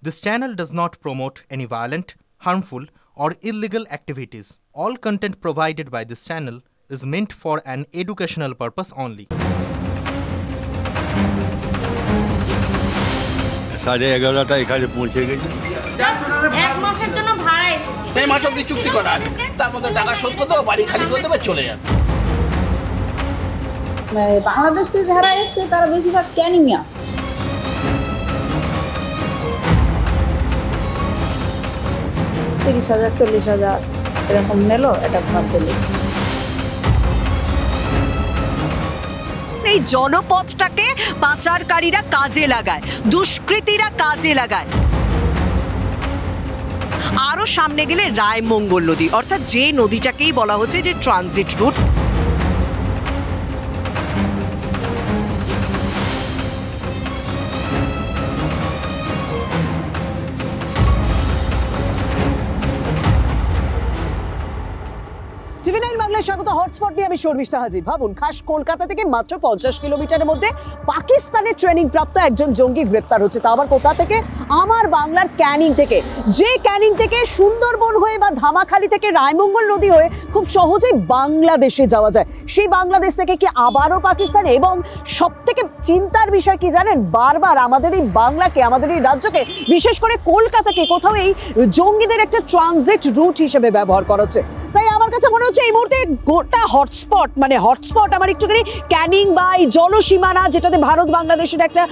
This channel does not promote any violent, harmful, or illegal activities. All content provided by this channel is meant for an educational purpose only. 11:30 এখানে পৌঁছে গেছে। এক মাসের জন্য ভাড়া এসেছি। এই মাস অবধি চুক্তি করা আছে। তার মধ্যে টাকা শোধ করতে হবে, বাড়ি খালি করতে হবে, চলে যাবে। বাংলাদেশ থেকে যারা এসছে তারা বেশিরভাগ ক্যানিংয়ে আছে। $30,000 $40,000 এরকম নিল এটা ভাবতে। এই জলপথটাকে পাচারকারীরা কাজে লাগায়, দুষ্কৃতীরা কাজে লাগায়। আরো সামনে গেলে রায়মঙ্গল নদী, অর্থাৎ যে নদীটাকেই বলা হচ্ছে যে ট্রানজিট রুট। টিভি9 বাংলায় স্বাগত। হটস্পট নিয়ে আমি শর্মিষ্ঠা হাজির। ভাবুন, খাস কলকাতা থেকে মাত্র 50 কিলোমিটারের মধ্যে পাকিস্তানের ট্রেনিং প্রাপ্ত একজন জঙ্গি গ্রেপ্তার হচ্ছে। তা আবার কোথা থেকে? আমার বাংলার ক্যানিং থেকে। যে ক্যানিং থেকে সুন্দরবন হয়ে বা ধামাখালি থেকে রায়মঙ্গল নদী হয়ে খুব সহজেই বাংলাদেশে যাওয়া যায়। সেই বাংলাদেশ থেকে কি আবারও পাকিস্তানে? এবং সব থেকে চিন্তার বিষয় কি জানেন, বারবার আমাদের এই বাংলাকে, আমাদের এই রাজ্যকে, বিশেষ করে কলকাতাকে কোথাও এই জঙ্গিদের একটা ট্রানজিট রুট হিসেবে ব্যবহার করা হচ্ছে। তাই আমার কাছে মনে হচ্ছে এই মুহূর্তে গোটা হটস্পট, মানে হটস্পট আমার একটুখানি ক্যানিং বা এই জলসীমানা, যেটাতে ভারত বাংলাদেশের একটা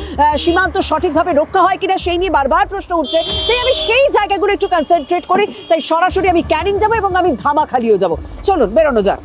সীমান্ত সঠিকভাবে রক্ষা হয় কিনা সেই নিয়ে বারবার প্রশ্ন উঠছে। তাই আমি সেই জায়গাগুলো একটু কনসেন্ট্রেট করি। তাই সরাসরি আমি ক্যানিং যাবো এবং আমি ধামাখালিও যাবো। চলুন বেরোনো যাক।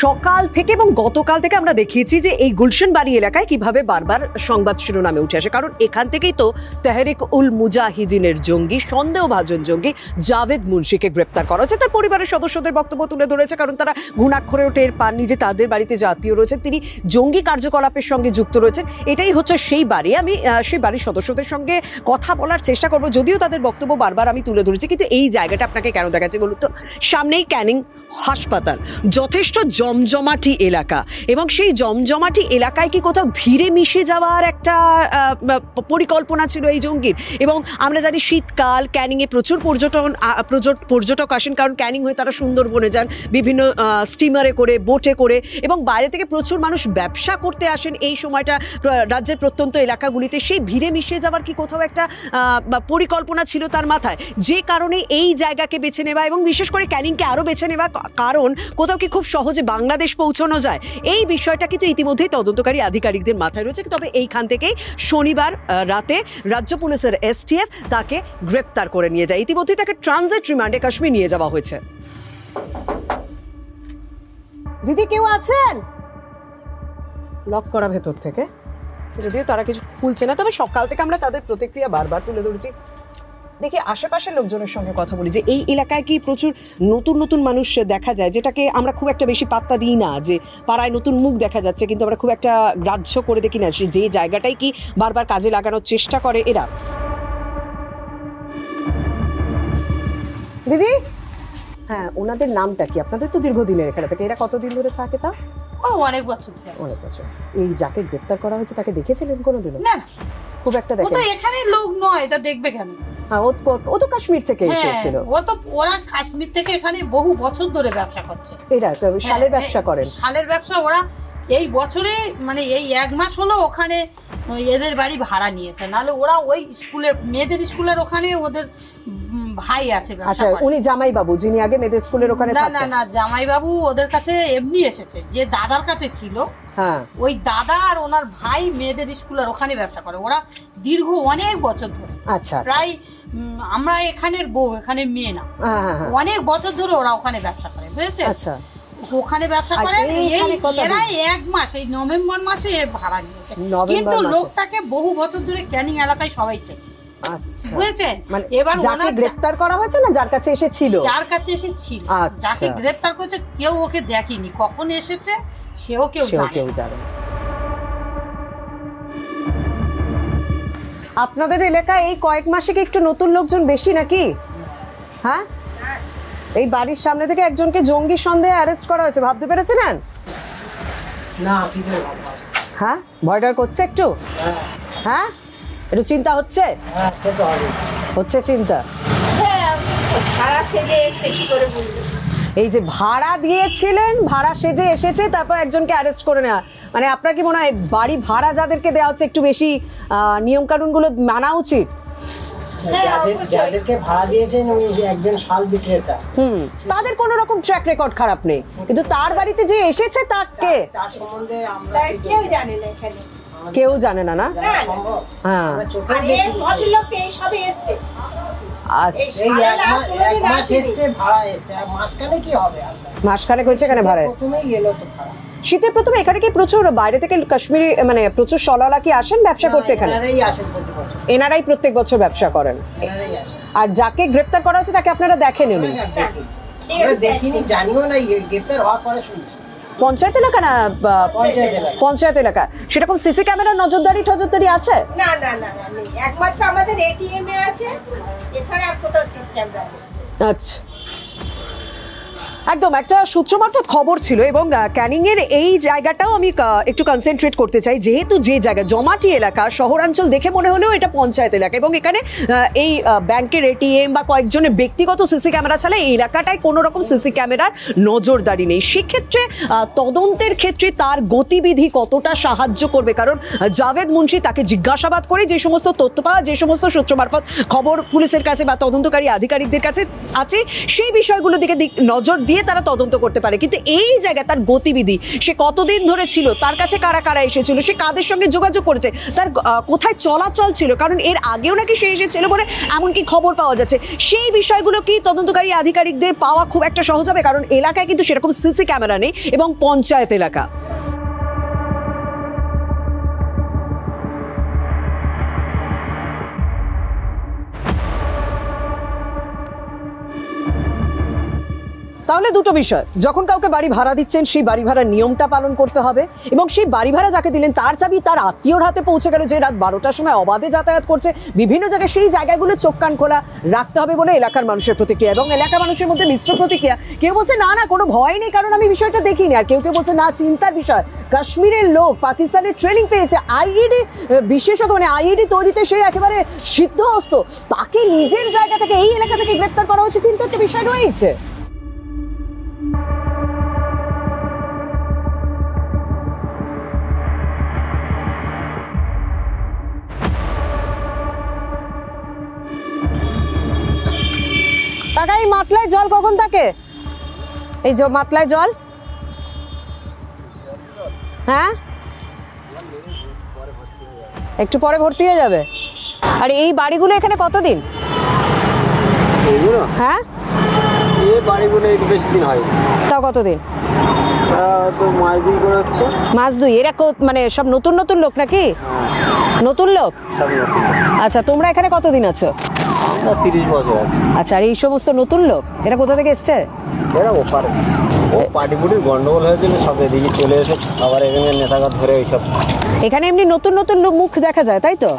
সকাল থেকে এবং গতকাল থেকে আমরা দেখিয়েছি যে এই গুলশন বাড়ি এলাকায় কিভাবে বারবার সংবাদ শিরোনামে উঠে আসে, কারণ এখান থেকেই তো তেহরিক উল মুজাহিদিনের জঙ্গি, সন্দেহভাজন জঙ্গি জাভেদ মুন্সিকে গ্রেপ্তার করা হচ্ছে। তার পরিবারের সদস্যদের বক্তব্য তুলে ধরেছে, কারণ তারা ঘুণাক্ষরেও টের পাননি যে তাদের বাড়িতে যে আত্মীয় রয়েছেন তিনি জঙ্গি কার্যকলাপের সঙ্গে যুক্ত রয়েছেন। এটাই হচ্ছে সেই বাড়ি। আমি সেই বাড়ির সদস্যদের সঙ্গে কথা বলার চেষ্টা করবো, যদিও তাদের বক্তব্য বারবার আমি তুলে ধরেছি। কিন্তু এই জায়গাটা আপনাকে কেন দেখাচ্ছি বলুন তো? সামনেই ক্যানিং হাসপাতাল, যথেষ্ট জমজমাটি এলাকা, এবং সেই জমজমাটি এলাকায় কি কোথাও ভিড়ে মিশে যাওয়ার একটা পরিকল্পনা ছিল এই জঙ্গির? এবং আমরা জানি শীতকাল, ক্যানিংয়ে প্রচুর পর্যটক আসেন, কারণ ক্যানিং হয়ে তারা সুন্দরবনে যান বিভিন্ন স্টিমারে করে, বোটে করে, এবং বাইরে থেকে প্রচুর মানুষ ব্যবসা করতে আসেন এই সময়টা রাজ্যের প্রত্যন্ত এলাকাগুলিতে। সেই ভিড়ে মিশে যাওয়ার কি কোথাও একটা পরিকল্পনা ছিল তার মাথায়, যে কারণে এই জায়গাকে বেছে নেওয়া, এবং বিশেষ করে ক্যানিংকে আরও বেছে নেওয়া, কারণ কোথাও কি খুব সহজে বাংলাদেশ পৌঁছানো যায়? এই বিষয়টা কিন্তু ইতিমধ্যেই তদন্তকারী আধিকারিকদের মাথায় রয়েছে। তবে এইখান থেকেই শনিবার রাতে রাজ্য পুলিশের STF তাকে গ্রেপ্তার করে নিয়ে যায়। ইতিমধ্যেই তাকে ট্রানজিট রিমান্ডে কাশ্মীর নিয়ে যাওয়া হয়েছে। দিদি কেউ আছেন? লক করা ভেতর থেকে, যদিও তারা কিছু খুলছে না। তবে সকাল থেকে আমরা তাদের প্রতিক্রিয়া বারবার তুলে ধরেছি। দেখি আশেপাশের লোকজনের সঙ্গে কথা বলি যে এই এলাকায় কি প্রচুর নতুন নতুন মানুষ দেখা যায়, যেটাকে আমরা খুব একটা বেশি পাত্তা দিই না। যে পাড়ায় নতুন মুখ দেখা যাচ্ছে, কিন্তু আমরা খুব একটা গ্রাহ্য করে দেখি না যে জায়গাটাই কি বারবার কাজে লাগানোর চেষ্টা করে এরা। দিদি, হ্যাঁ, ওনাদের নামটা কি? আপনাদের তো দীর্ঘদিনের এখানে থাকে। এরা কতদিন ধরে থাকে? তা অনেক বছর ধরে। অনেক বছর। এই যাকে গ্রেপ্তার করা হয়েছে তাকে দেখেছিলেন কোনোদিনও? না, খুব একটা দেখেন। ও তো এখানে লোক নয়, এটা দেখবে কেন? হ্যাঁ, ও তো কাশ্মীর থেকে এসেছিল। ওরা কাশ্মীর থেকে এখানে বহু বছর ধরে ব্যবসা করছে। এরা তো শালের ব্যবসা করেন। শালের ব্যবসা ওরা এই বছরে, মানে এই 1 মাস হলো ওখানে এদের বাড়ি ভাড়া নিয়েছে। নাহলে ওরা ওই স্কুলের, মেয়েদের স্কুলের ওখানে ওদের ভাই আছে। আচ্ছা, উনি জামাই বাবু যিনি আগে মেয়েদের স্কুলের ওখানে থাকতেন? না, জামাই বাবু ওদের কাছে এমনি এসেছে, যে দাদার কাছে ছিল। হ্যাঁ, ওই দাদা আর ওনার ভাই মেয়েদের স্কুলের ওখানে ব্যবসা করে ওরা দীর্ঘ অনেক বছর ধরে। আচ্ছা, প্রায় আমরা এখানের বউ, এখানে মেয়ে না, অনেক বছর ধরে ওরা ওখানে ব্যবসা করে, বুঝেছে? আচ্ছা, ওখানে ব্যবসা করে। এরা 1 মাস, এই নভেম্বর মাসে ভাড়া নিয়েছে, কিন্তু লোকটাকে বহু বছর ধরে ক্যানিং এলাকায় সবাই চেনে। বুঝেছেন? এবার যাকে গ্রেপ্তার করা হয়েছে না, যার কাছে এসেছিল, যাকে গ্রেপ্তার করেছে কেউ ওকে দেখেনি, কখন এসেছে সেও কেউ জানে। আপনাদের এলাকায় এই কয়েক মাসে কি একটু নতুন লোকজন বেশি নাকি? হ্যাঁ, এই বাড়ির সামনে থেকে একজনকে জঙ্গি সন্দেহে অ্যারেস্ট করা হয়েছে, ভাবতে পেরেছিলেন? না কি করে ভাববো? হ্যাঁ, ভয়ডার করছে একটু? হ্যাঁ, একটু চিন্তা হচ্ছে? হ্যাঁ সে তো হবে, হচ্ছে চিন্তা। সারা সেজে এসছে কি করে বলবো? এই যে ভাড়া দিয়েছিলেন, ভাড়া সেজে এসেছে, তারপর একজনকে অ্যারেস্ট করে নেওয়া, মানে আপনার কি মনে হয় বাড়ি ভাড়া যাদেরকে দেওয়া হচ্ছে একটু বেশি নিয়ম কানুন গুলো মানা উচিত? যাদেরকে ভাড়া দিয়েছেন উনি একজন শাল বিক্রেতা, তাদের কোনো রকম ট্র্যাক রেকর্ড খারাপ নেই, কিন্তু তার বাড়িতে যে এসেছে তাকে তার সম্বন্ধে আমরা কেউ জানে না এখানে, কেউ জানে না। না, জানা সম্ভব? হ্যাঁ, আমরা চোখে আর এই দেখি। ভদ্রলোক তো এই সবে এসছে, আচ্ছা, এই এক মাস এসছে, ভাড়া এসছে, আর মাসখানে কি হবে? মাসখানেক হয়েছে এখানে ভাড়া। প্রথমেই এলো তো ভাড়া। শীতের প্রথমে এখানে কি প্রচুর বাইরে থেকে কাশ্মীরি মানে প্রচুর সলালা কি আসেন ব্যবসা করতে এখানে? এনারাই আসেন প্রতি বছর, এনারাই প্রত্যেক বছর ব্যবসা করেন। এনারাই আসেন। আর যাকে গ্রেফতার করা হয়েছে তাকে আপনারা দেখেন? উনি আমরা দেখিনি, জানিও না, গ্রেপ্তার হওয়ার পরে শুনছি। পঞ্চায়েত এলাকা না? পঞ্চায়েত এলাকা। পঞ্চায়েত এলাকা। সেরকম সিসি ক্যামেরা নজরদারি টজরদারি আছে? না না না না নেই, একমাত্র আমাদের এটিএম এ আছে, এছাড়া আর কোথাও সিস্টেম নেই। আচ্ছা, একদম একটা সূত্র মারফত খবর ছিল, এবং ক্যানিং এর এই জায়গাটাও আমি একটু কনসেন্ট্রেট করতে চাই, যেহেতু যে জায়গা জমাটি এলাকা, শহরাঞ্চল দেখে মনে হলেও এটা পঞ্চায়েত এলাকা, এবং এখানে এই ব্যাংকের এটিএম বা কয়েকজনের ব্যক্তিগত সিসি ক্যামেরা ছাড়া এই এলাকাটায় কোনো রকম সিসি ক্যামেরার নজরদারি নেই। সেক্ষেত্রে তদন্তের ক্ষেত্রে তার গতিবিধি কতটা সাহায্য করবে, কারণ জাভেদ মুন্সি তাকে জিজ্ঞাসাবাদ করে যে সমস্ত তথ্য পাওয়া, যে সমস্ত সূত্র মারফত খবর পুলিশের কাছে বা তদন্তকারী আধিকারিকদের কাছে আছে, সেই বিষয়গুলো দিকে নজর দিয়ে তারা তদন্ত করতে পারে। কিন্তু এই জায়গায় তার গতিবিধি, সে কতদিন ধরে ছিল, তার কাছে কারা কারা এসেছিল, সে কাদের সঙ্গে যোগাযোগ করেছে, তার কোথায় চলাচল ছিল, কারণ এর আগেও নাকি সে এসেছিল বলে এমনকি খবর পাওয়া যাচ্ছে, সেই বিষয়গুলো কি তদন্তকারী আধিকারিকদের পাওয়া খুব একটা সহজ হবে? কারণ এলাকায় কিন্তু সেরকম সিসি ক্যামেরা নেই এবং পঞ্চায়েত এলাকা। তাহলে দুটো বিষয়, যখন কাউকে বাড়ি ভাড়া দিচ্ছেন সেই বাড়ি ভাড়ার নিয়মটা পালন করতে হবে, এবং সেই বাড়ি ভাড়া যাকে দিলেন তার চাবি তার আত্মীয়র হাতে পৌঁছে গেল, যে রাত 12টার সময় অবাধে যাতায়াত করছে বিভিন্ন জায়গায়, সেই জায়গাগুলো চোখ কান খোলা রাখতে হবে বলে এলাকার মানুষের প্রতিক্রিয়া। এবং এলাকার মানুষের মধ্যে মিশ্র প্রতিক্রিয়া, কেউ বলছে না না কোনো ভয় নেই কারণ আমি বিষয়টা দেখিনি, আর কেউ কেউ বলছে না চিন্তার বিষয়, কাশ্মীরের লোক পাকিস্তানের ট্রেনিং পেয়েছে, আইইডি বিশেষজ্ঞ, মানে আইইডি তৈরিতে সে একেবারে সিদ্ধহস্ত, তাকে নিজের জায়গা থেকে এই এলাকা থেকে গ্রেপ্তার করা হয়েছে, চিন্তার তো বিষয় রয়েছে। কাকা এই মাতলায় জল কখন থাকে? এই যে মাতলায় জল, হ্যাঁ একটু পরে ভর্তি হয়ে যাবে। আর এই বাড়িগুলো এখানে কতদিন? হ্যাঁ এই বাড়িগুলো বেশি দিন হয়। তাও কতদিন? তো মাস দুই করে হচ্ছে। মাস দুই? এরা মানে সব নতুন নতুন লোক নাকি? নতুন লোক? আচ্ছা, তোমরা এখানে কতদিন আছো? 30 বছর আছে। আচ্ছা, আর এই সমস্ত নতুন লোক এরা কোথা থেকে এসছে? এরা ওপারে পার্টি পুটির গন্ডগোল হয়েছিল, সব এদিকে চলে এসে আবার এখানে নেতাগার ধরে এইসব। এখানে এমনি নতুন নতুন লোক মুখ দেখা যায় তাই তো?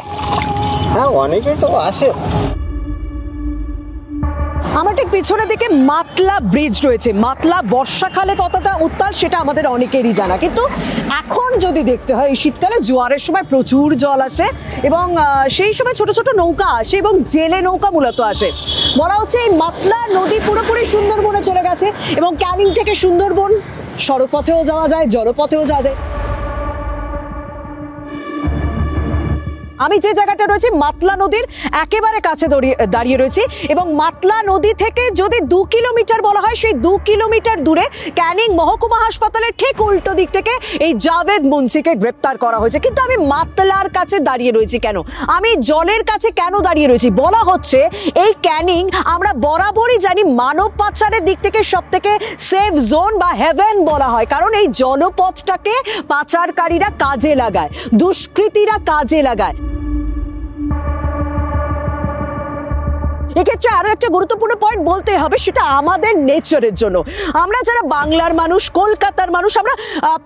হ্যাঁ অনেকেই তো আসে। আমার ঠিক পিছনের দিকে মাতলা ব্রিজ রয়েছে। মাতলা বর্ষাকালে কতটা উত্তাল সেটা আমাদের অনেকেরই জানা, কিন্তু এখন যদি দেখতে হয় এই শীতকালে জোয়ারের সময় প্রচুর জল আসে, এবং সেই সময় ছোট ছোট নৌকা আসে এবং জেলে নৌকা মূলত আসে। বলা হচ্ছে এই মাতলা নদী পুরোপুরি সুন্দরবনে চলে গেছে, এবং ক্যানিং থেকে সুন্দরবন সড়কপথেও যাওয়া যায়, জলপথেও যাওয়া যায়। আমি যে জায়গাটা রয়েছে মাতলা নদীর একেবারে কাছে দাঁড়িয়ে রয়েছি, এবং মাতলা নদী থেকে যদি 2 কিলোমিটার বলা হয়, সেই 2 কিলোমিটার দূরে ক্যানিং মহকুমা হাসপাতালের ঠিক উল্টো দিক থেকে এই জাভেদ মুন্সিকে গ্রেপ্তার করা হয়েছে। কিন্তু আমি মাতলার কাছে দাঁড়িয়ে রয়েছি কেন, আমি জলের কাছে কেন দাঁড়িয়ে রয়েছি? বলা হচ্ছে এই ক্যানিং আমরা বরাবরই জানি মানব পাচারের দিক থেকে সব থেকে সেফ জোন বা হেভেন বলা হয়, কারণ এই জলপথটাকে পাচারকারীরা কাজে লাগায়, দুষ্কৃতীরা কাজে লাগায়। এক্ষেত্রে আরো একটা গুরুত্বপূর্ণ পয়েন্ট বলতে হবে, সেটা আমাদের নেচারের জন্য। আমরা যারা বাংলার মানুষ, কলকাতার মানুষ, আমরা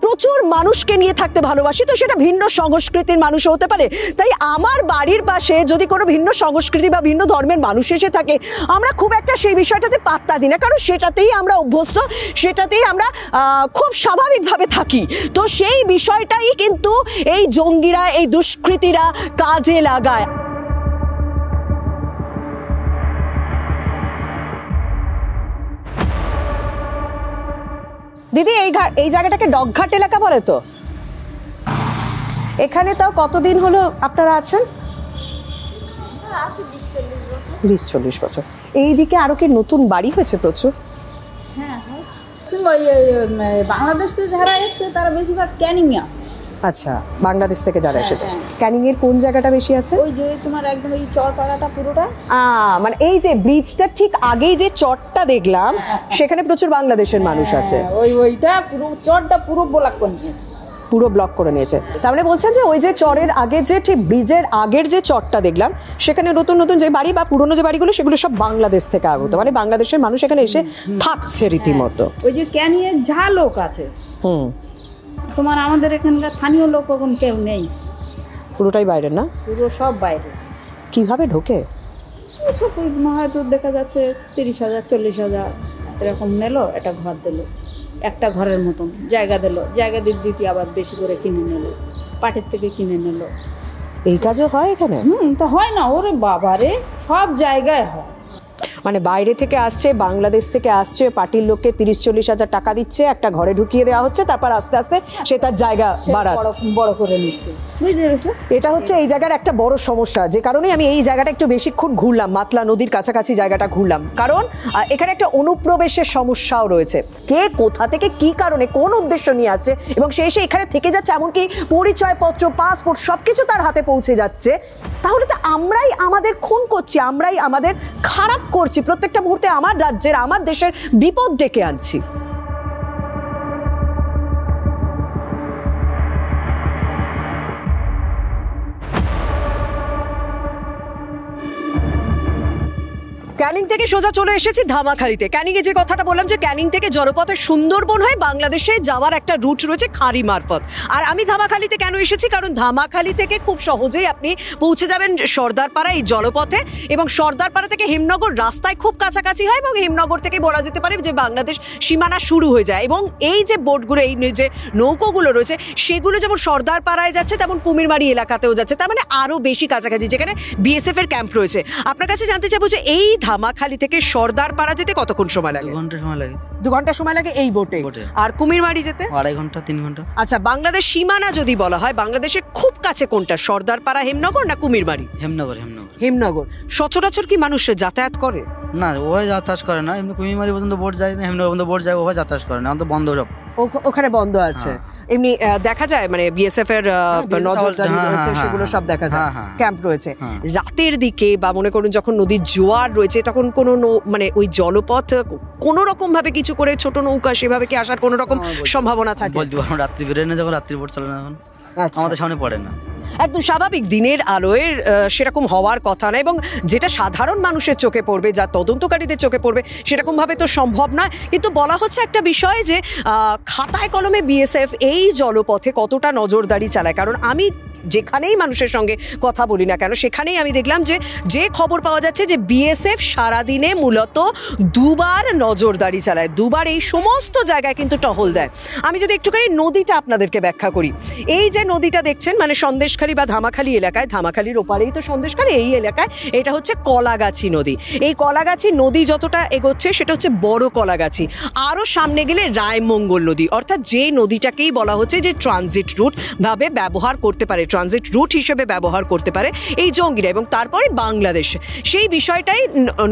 প্রচুর মানুষকে নিয়ে থাকতে ভালোবাসি, তো সেটা ভিন্ন সংস্কৃতির মানুষ হতে পারে। তাই আমার বাড়ির পাশে যদি কোনো ভিন্ন সংস্কৃতি বা ভিন্ন ধর্মের মানুষ এসে থাকে, আমরা খুব একটা সেই বিষয়টাতে পাত্তা দিই না, কারণ সেটাতেই আমরা অভ্যস্ত, সেটাতেই আমরা খুব স্বাভাবিকভাবে থাকি। তো সেই বিষয়টাই কিন্তু এই জঙ্গিরা, এই দুষ্কৃতীরা কাজে লাগায়। দিদি, এই জায়গাটাকে ডগঘাট এলাকা বলে তো? এখানে তাও কতদিন হলো আপনারা আছেন? 20-40 বছর। এইদিকে আরো কি নতুন বাড়ি হয়েছে প্রচুর? বাংলাদেশ থেকে যারা এসছে তারা বেশিরভাগ ক্যানিং এ আছে। আচ্ছা, বাংলাদেশ থেকে যারা এসেছে। ক্যানিং এর কোন জায়গাটা বেশি আছে? ওই যে তোমার একদম এই চরপাড়াটা পুরোটা, মানে এই যে ব্রিজটা ঠিক আগেই যে চরটা দেখলাম, সেখানে প্রচুর বাংলাদেশের মানুষ আছে। ওইটা পুরো চরটা পুরো ব্লক করে নিয়েছে, পুরো ব্লক করে নিয়েছে। তার মানে বলছেন যে ওই যে চরের আগে যে ঠিক ব্রিজের আগের যে চরটা দেখলাম, সেখানে নতুন নতুন যে বাড়ি বা পুরনো যে বাড়িগুলো, সেগুলো সব বাংলাদেশ থেকে আগত, মানে বাংলাদেশের মানুষ এখানে এসে থাকছে রীতিমতো। ওই যে ক্যানিংয়ে যা লোক আছে, তোমার আমাদের এখানকার স্থানীয় লোক এখন কেউ নেই, পুরোটাই বাইরের না? পুরো সব বাইরে। কিভাবে ঢোকে? সব হয়তো দেখা যাচ্ছে 30,000 40,000 এরকম নিল, একটা ঘর দিল, একটা ঘরের মতন জায়গা দিল, জায়গা দিতে আবার বেশি করে কিনে নিল, পাটের থেকে কিনে নিল। এই কাজও হয় এখানে? তো হয় না? ওরে বাবারে, সব জায়গায় হয়। মানে বাইরে থেকে আসছে, বাংলাদেশ থেকে আসছে, পার্টির লোককে 30-40 হাজার টাকা দিচ্ছে, একটা ঘরে ঢুকিয়ে দেওয়া হচ্ছে, তারপর আস্তে আস্তে সে তার জায়গা বড় করে নিচ্ছে। বুঝতে পেরেছো? এটা হচ্ছে এই জায়গার একটা বড় সমস্যা, যে কারণে আমি এই জায়গাটা একটু বেশিক্ষণ ঘুরলাম, মাতলা নদীর কাছাকাছি জায়গাটা ঘুরলাম, কারণ এখানে একটা অনুপ্রবেশের সমস্যাও রয়েছে। কে কোথা থেকে কি কারণে কোন উদ্দেশ্য নিয়ে আসছে এবং সে এসে এখানে থেকে যাচ্ছে, এমনকি পরিচয়পত্র, পাসপোর্ট সবকিছু তার হাতে পৌঁছে যাচ্ছে। তাহলে তো আমরাই আমাদের খুন করছি, আমরাই আমাদের খারাপ করছি, প্রত্যেকটা মুহূর্তে আমার রাজ্যের, আমার দেশের বিপদ ডেকে আনছি। ক্যানিং থেকে সোজা চলে এসেছি ধামাখালিতে। ক্যানিংয়ে যে কথাটা বললাম, যে ক্যানিং থেকে জলপথে সুন্দরবন হয়ে বাংলাদেশে যাওয়ার একটা রুট রয়েছে খাঁড়ি মারফত। আর আমি ধামাখালিতে কেন এসেছি, কারণ ধামাখালি থেকে খুব সহজেই আপনি পৌঁছে যাবেন সর্দারপাড়া এই জলপথে, এবং সর্দারপাড়া থেকে হেমনগর রাস্তায় খুব কাছাকাছি হয়, এবং হেমনগর থেকে বলা যেতে পারে যে বাংলাদেশ সীমানা শুরু হয়ে যায়। এবং এই যে বোটগুলো, এই যে নৌকোগুলো রয়েছে, সেগুলো যেমন সর্দারপাড়ায় যাচ্ছে, তেমন কুমিরমারি এলাকাতেও যাচ্ছে, তার মানে আরও বেশি কাছাকাছি, যেখানে বিএসএফ এর ক্যাম্প রয়েছে। আপনার কাছে জানতে চাইবো যে এই ধামাখালি থেকে সর্দারপাড়া যেতে কতক্ষণ সময় লাগে? 2 ঘন্টা সময় লাগে। 2 ঘন্টা সময় লাগে এই বোটে। আর কুমিরমারি যেতে 2.5 ঘন্টা 3 ঘন্টা। আচ্ছা, বাংলাদেশ সীমানা যদি বলা হয়, বাংলাদেশে খুব কাছে কোনটা, সর্দারপাড়া, হেমনগর না কুমিরমারি? হেমনগর। সচরাচর কি মানুষ যাতায়াত করে? না, ওই যাতায়াত করে না, এমনি কুমিরমারি পর্যন্ত বোট যায় না, হেমনগর পর্যন্ত বোট যায়, ওই যাতায়াত করে না, তো বন্ধ সব। ওখানে বন্ধ আছে। এমনি দেখা যায়, মানে বিএসএফ এর নজরদারি রয়েছে, সেগুলো সব দেখা যায়, ক্যাম্প রয়েছে। রাতের দিকে বা মনে করুন যখন নদীর জোয়ার রয়েছে, তখন কোনো মানে ওই জলপথ কোনো রকম ভাবে কিছু করে ছোট নৌকা সেভাবে কি আসার কোনো রকম সম্ভাবনা থাকে? বলতে পারবো, রাত্রি বেরোয় না, যখন রাত্রি বোট চলে না, এখন আমাদের সামনে পড়ে না। একদম স্বাভাবিক, দিনের আলোয় সেরকম হওয়ার কথা না, এবং যেটা সাধারণ মানুষের চোখে পড়বে, যা তদন্তকারীদের চোখে পড়বে, সেরকম ভাবে তো সম্ভব নয়। কিন্তু বলা হচ্ছে একটা বিষয়, যে খাতায় কলমে বিএসএফ এই জলপথে কতটা নজরদারি চালায়। কারণ আমি যেখানেই মানুষের সঙ্গে কথা বলি না কেন, সেখানেই আমি দেখলাম যে খবর পাওয়া যাচ্ছে যে বিএসএফ সারাদিনে মূলত 2 বার নজরদারি চালায়, 2 বার এই সমস্ত জায়গায় কিন্তু টহল দেয়। আমি যদি একটুখানি নদীটা আপনাদেরকে ব্যাখ্যা করি, এই যে নদীটা দেখছেন, মানে সন্দেশখালী বা ধামাখালি এলাকায়, ধামাখালির ওপারেই তো সন্দেশখালী, এই এলাকায় এটা হচ্ছে কলাগাছি নদী। এই কলাগাছি নদী যতটা এগোচ্ছে, সেটা হচ্ছে বড় কলাগাছি। আরও সামনে গেলে রায়মঙ্গল নদী, অর্থাৎ যে নদীটাকেই বলা হচ্ছে যে ট্রানজিট রুট ভাবে ব্যবহার করতে পারে, ট্রানজিট রুট হিসেবে ব্যবহার করতে পারে এই জঙ্গিরা, এবং তারপরে বাংলাদেশ, সেই বিষয়টাই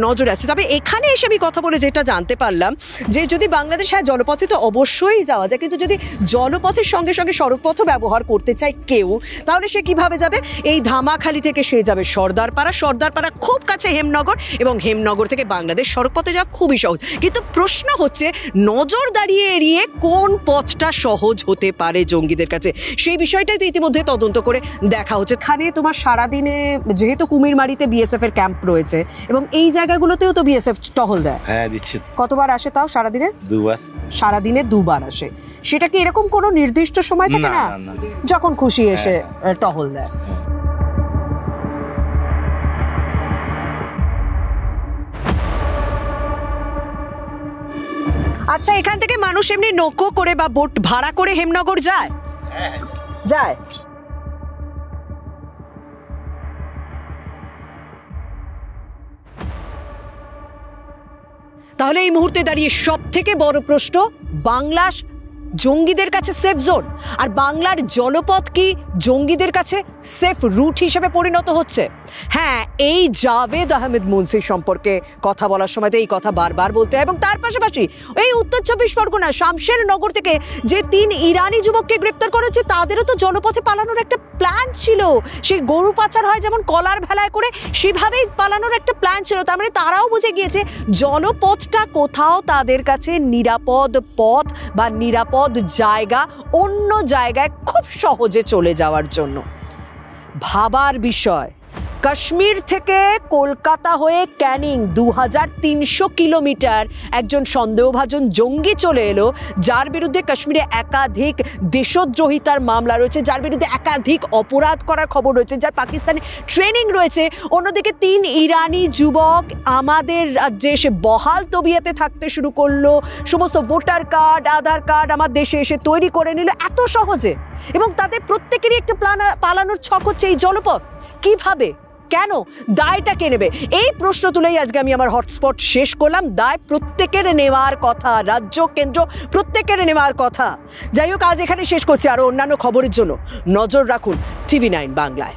নজরে আছে। তবে এখানে এসে আমি কথা বলে যেটা জানতে পারলাম, যে যদি বাংলাদেশ, হ্যাঁ জলপথে তো অবশ্যই যাওয়া যায়, কিন্তু যদি জলপথের সঙ্গে সঙ্গে সড়কপথও ব্যবহার করতে চায় কেউ, তাহলে সে কিভাবে যাবে? এই ধামাখালি থেকে সে যাবে সর্দারপাড়া, সর্দারপাড়া খুব কাছে হেমনগর, এবং হেমনগর থেকে বাংলাদেশ সড়কপথে যাওয়া খুবই সহজ। কিন্তু প্রশ্ন হচ্ছে, নজরদারি এড়িয়ে কোন পথটা সহজ হতে পারে জঙ্গিদের কাছে? সেই বিষয়টাই তো ইতিমধ্যে তদন্ত করে দেখা হচ্ছে। এখানে তোমার সারাদিনে যেহেতু কুমিরমারিতে বিএসএফ এর ক্যাম্প রয়েছে এবং এই জায়গাগুলোতেও তো বিএসএফ টহল দেয়। হ্যাঁ দিচ্ছে। কতবার আসে তাও সারাদিনে? 2 বার। সারাদিনে 2 বার আসে। সেটা কি এরকম কোনো নির্দিষ্ট সময় থাকে না, যখন খুশি এসে টহল দেয়? আচ্ছা, এখান থেকে মানুষ এমনি নৌকো করে বা বোট ভাড়া করে হেমনগর যায়? যায়। তাহলে এই মুহূর্তে দাঁড়িয়ে সব থেকে বড় প্রশ্ন, বাংলা জঙ্গিদের কাছে সেফ জোন আর বাংলার জলপথ কি জঙ্গিদের কাছে সেফ রুট হিসেবে পরিণত হচ্ছে? হ্যাঁ, এই জাভেদ আহমেদ মুন্সি সম্পর্কে কথা বলার সময় তো এই কথা বারবার বলতে হয়। এবং তার পাশাপাশি এই উত্তর 24 পরগনা শামশের নগর থেকে যে 3 ইরানি যুবককে গ্রেপ্তার করা হচ্ছে, তাদেরও তো জলপথে পালানোর একটা প্ল্যান ছিল। সেই গরু পাচার হয় যেমন কলার ভেলায় করে, সেভাবেই পালানোর একটা প্ল্যান ছিল। তার মানে তারাও বুঝে গিয়েছে জলপথটা কোথাও তাদের কাছে নিরাপদ পথ বা নিরাপদ জায়গা, অন্য জায়গায় খুব সহজে চলে যাওয়ার জন্য। ভাবার বিষয়, কাশ্মীর থেকে কলকাতা হয়ে ক্যানিং 2300 কিলোমিটার একজন সন্দেহভাজন জঙ্গি চলে এলো, যার বিরুদ্ধে কাশ্মীরে একাধিক দেশদ্রোহিতার মামলা রয়েছে, যার বিরুদ্ধে একাধিক অপরাধ করার খবর রয়েছে, যার পাকিস্তানে ট্রেনিং রয়েছে। অন্যদিকে 3 ইরানি যুবক আমাদের রাজ্যে এসে বহাল তবিয়াতে থাকতে শুরু করলো, সমস্ত ভোটার কার্ড, আধার কার্ড আমার দেশে এসে তৈরি করে নিল এত সহজে। এবং তাদের প্রত্যেকেরই একটা পালানোর ছক হচ্ছে এই জলপথ। কিভাবে, কেন, দায়টা কে নেবে? এই প্রশ্ন তুলেই আজকে আমি আমার হটস্পট শেষ করলাম। দায় প্রত্যেকের নেওয়ার কথা, রাজ্য কেন্দ্র প্রত্যেকের নেওয়ার কথা। যাই হোক, আজ এখানে শেষ করছি। আরো অন্যান্য খবরের জন্য নজর রাখুন TV9 বাংলায়।